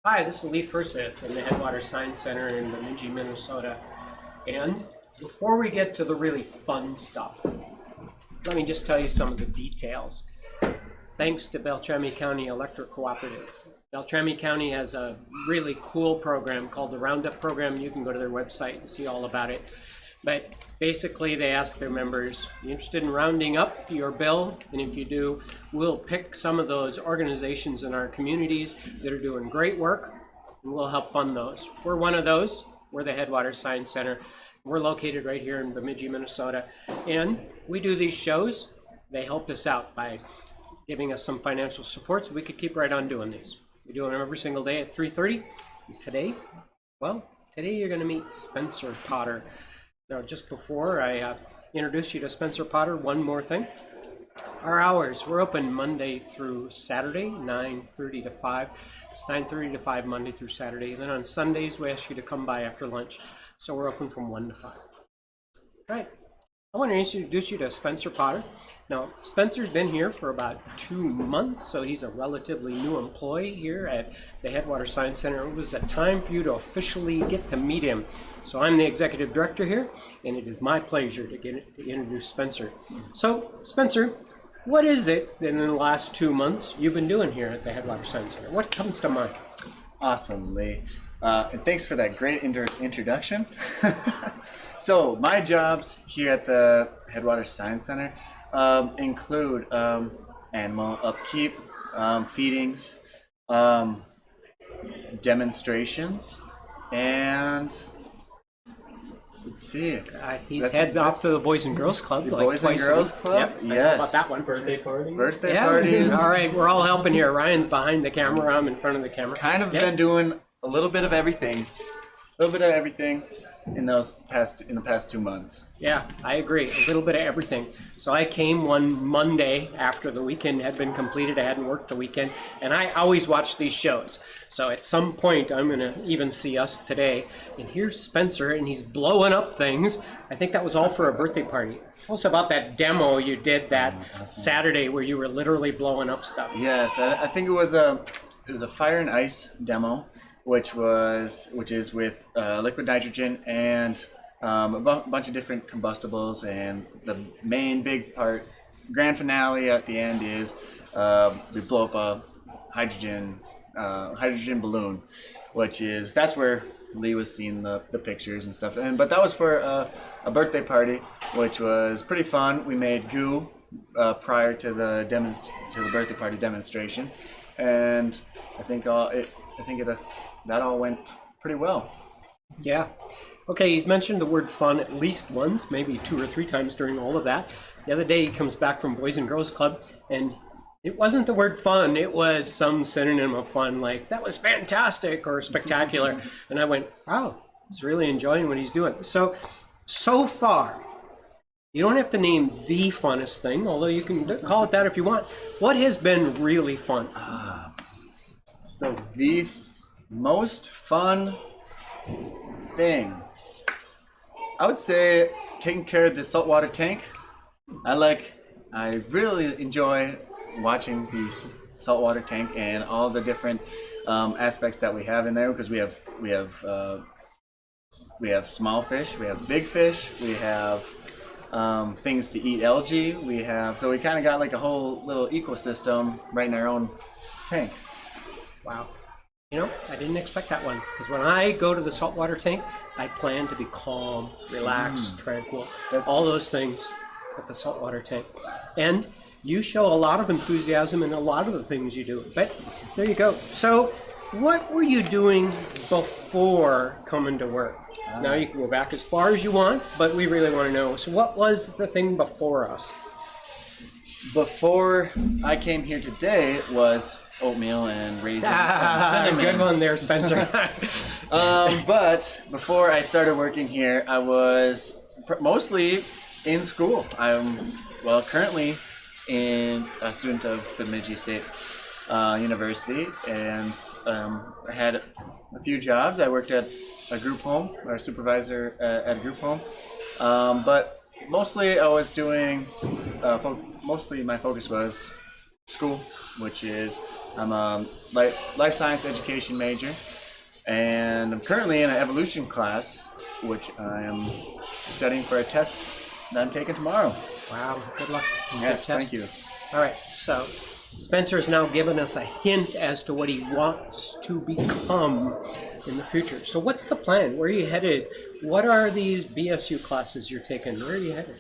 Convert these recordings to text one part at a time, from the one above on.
Hi, this is Lee Furseth from the Headwaters Science Center in Bemidji, Minnesota. And before we get to the really fun stuff, let me just tell you some of the details. Thanks to Beltrami County Electric Cooperative. Beltrami County has a really cool program called the Roundup Program. You can go to their website and see all about it. But basically, they ask their members, "You interested in rounding up your bill?" And if you do, we'll pick some of those organizations in our communities that are doing great work, and we'll help fund those. We're one of those. We're the Headwaters Science Center. We're located right here in Bemidji, Minnesota. And we do these shows. They help us out by giving us some financial support so we could keep right on doing these. We do them every single day at 3:30. And today you're going to meet Spencer Potter. Now, just before I introduce you to Spencer Potter, one more thing. Our hours, we're open Monday through Saturday, 9:30 to 5. It's 9:30 to 5 Monday through Saturday. Then on Sundays, we ask you to come by after lunch. So we're open from 1 to 5. All right. I want to introduce you to Spencer Potter. Now, Spencer's been here for about 2 months, so he's a relatively new employee here at the Headwaters Science Center. It was a time for you to officially get to meet him. So I'm the executive director here, and it is my pleasure to introduce Spencer. So, Spencer, what is it that in the last 2 months you've been doing here at the Headwaters Science Center? What comes to mind? Awesome, Lee. And thanks for that great introduction. So my jobs here at the Headwaters Science Center include animal upkeep, feedings, demonstrations, and let's see. He's heads off to the Boys and Girls Club. The Boys and Girls Club? Yep, I know Yes. about that one. Birthday parties. Birthday parties. All right, we're all helping here. Ryan's behind the camera. I'm in front of the camera. Kind of been doing a little bit of everything. In the past 2 months. Yeah, I agree. A little bit of everything. So I came one Monday after the weekend had been completed. I hadn't worked the weekend, and I always watch these shows. So at some point, I'm going to even see us today. And here's Spencer, and he's blowing up things. I think that was all for a birthday party. Tell us about that demo you did that Saturday where you were literally blowing up stuff. Yes, I think it was a fire and ice demo, which is with liquid nitrogen and a bunch of different combustibles, and the main big part, grand finale at the end is we blow up a hydrogen balloon, that's where Lee was seeing the pictures and stuff. But that was for a birthday party, which was pretty fun. We made goo prior to the birthday party demonstration, and I think that all went pretty well. Yeah. Okay, he's mentioned the word fun at least once, maybe 2 or 3 times during all of that. The other day he comes back from Boys and Girls Club, and it wasn't the word fun, it was some synonym of fun, like, that was fantastic or spectacular. And I went, wow, he's really enjoying what he's doing. So far, you don't have to name the funnest thing, although you can call it that if you want. What has been really fun? So the most fun thing, I would say taking care of the saltwater tank. I really enjoy watching the saltwater tank and all the different aspects that we have in there, because we have small fish, we have big fish, we have things to eat algae, so we kind of got like a whole little ecosystem right in our own tank. Wow. You know, I didn't expect that one, because when I go to the saltwater tank, I plan to be calm, relaxed, tranquil, all those things at the saltwater tank. And you show a lot of enthusiasm in a lot of the things you do. But there you go. So what were you doing before coming to work? Now you can go back as far as you want, but we really want to know. So what was the thing before us? Before I came here today was oatmeal and raisins and cinnamon. Good one there, Spencer. But before I started working here, I was mostly in school. I'm currently a student of Bemidji State University, and I had a few jobs. I worked at a group home, or a supervisor at a group home, but mostly I was doing, mostly my focus was school, which is I'm a life science education major, and I'm currently in an evolution class, which I am studying for a test that I'm taking tomorrow. Wow, good luck. Yes, Good thank test. you. All right, so Spencer's now given us a hint as to what he wants to become in the future. So what's the plan? Where are you headed? What are these BSU classes you're taking? Where are you headed?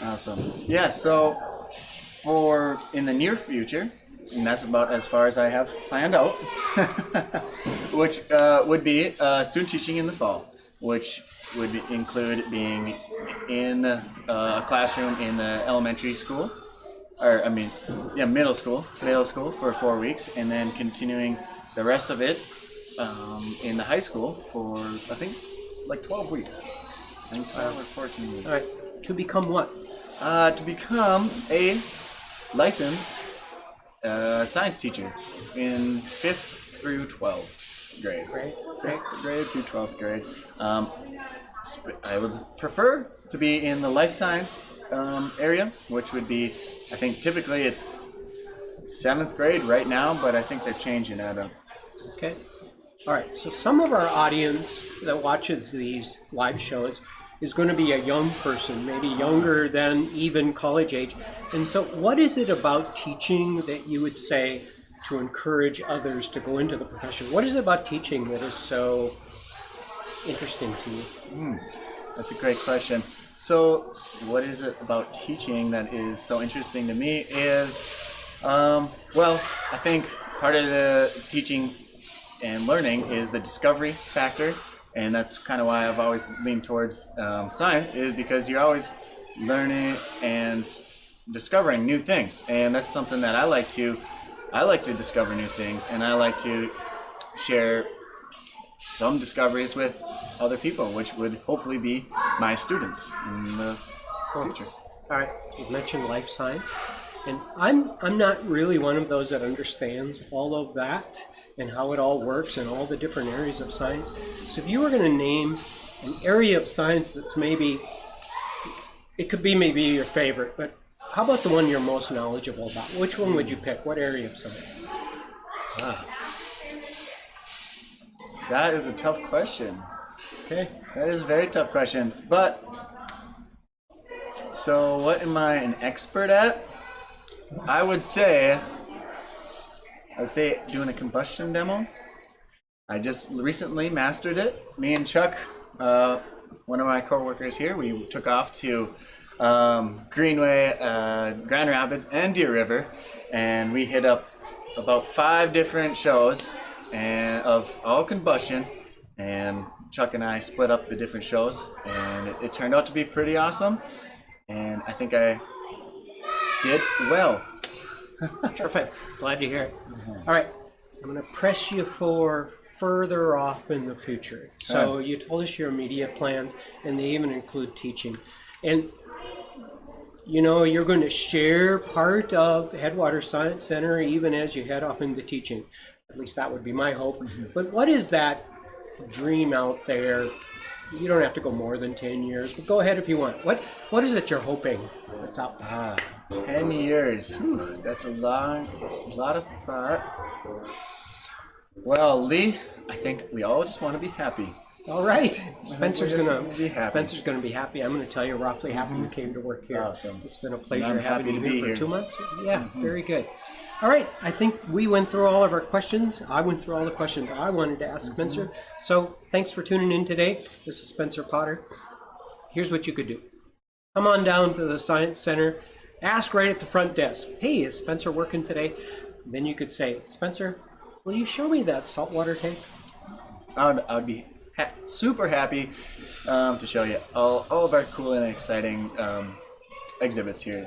Awesome. Yeah, so for in the near future, and that's about as far as I have planned out, which would be student teaching in the fall, which would include being in a classroom in the elementary school, middle school for 4 weeks, and then continuing the rest of it in the high school for, I think, like 12 weeks. I think 12 or 14 weeks. All right, to become what? To become a licensed science teacher in 5th through 12th grades. Great. 5th grade through 12th grade. I would prefer to be in the life science area, which would be, I think typically it's 7th grade right now, but I think they're changing that up. Okay. All right, so some of our audience that watches these live shows is going to be a young person, maybe younger than even college age. And so what is it about teaching that you would say to encourage others to go into the profession? What is it about teaching that is so interesting to you? That's a great question. So what is it about teaching that is so interesting to me is, well, I think part of the teaching and learning is the discovery factor, and that's kind of why I've always leaned towards science, is because you're always learning and discovering new things, and that's something that I like to discover new things, and I like to share some discoveries with other people, which would hopefully be my students in the future. All right, you mentioned life science, and I'm not really one of those that understands all of that and how it all works and all the different areas of science. So if you were going to name an area of science that's maybe, it could be maybe your favorite, but how about the one you're most knowledgeable about? Which one would you pick? What area of science? That is a tough question. Okay. That is a very tough question. But, so what am I an expert at? I would say doing a combustion demo. I just recently mastered it. Me and Chuck, one of my coworkers here, we took off to Greenway, Grand Rapids, and Deer River, and we hit up about 5 different shows and of all combustion, and Chuck and I split up the different shows, and it turned out to be pretty awesome, and I think I did well. Terrific. Glad to hear it. All right. I'm going to press you for further off in the future. So you told us your immediate plans, and they even include teaching. And you know, you're going to share part of Headwaters Science Center even as you head off into teaching. At least that would be my hope. But what is that dream out there? You don't have to go more than 10 years, but go ahead if you want. What is it you're hoping that's out there? 10 years. Whew, that's a lot of thought. Well, Lee, I think we all just want to be happy. All right. Spencer's gonna be happy. Spencer's gonna be happy. I'm gonna tell you roughly happy you came to work here. Awesome. It's been a pleasure I'm having happy you to be here for here. 2 months. Yeah, very good. All right. I think we went through all of our questions. I went through all the questions I wanted to ask Spencer. So thanks for tuning in today. This is Spencer Potter. Here's what you could do. Come on down to the Science Center. Ask right at the front desk, hey, is Spencer working today? Then you could say, Spencer, will you show me that saltwater tank? I would be super happy to show you all of our cool and exciting exhibits here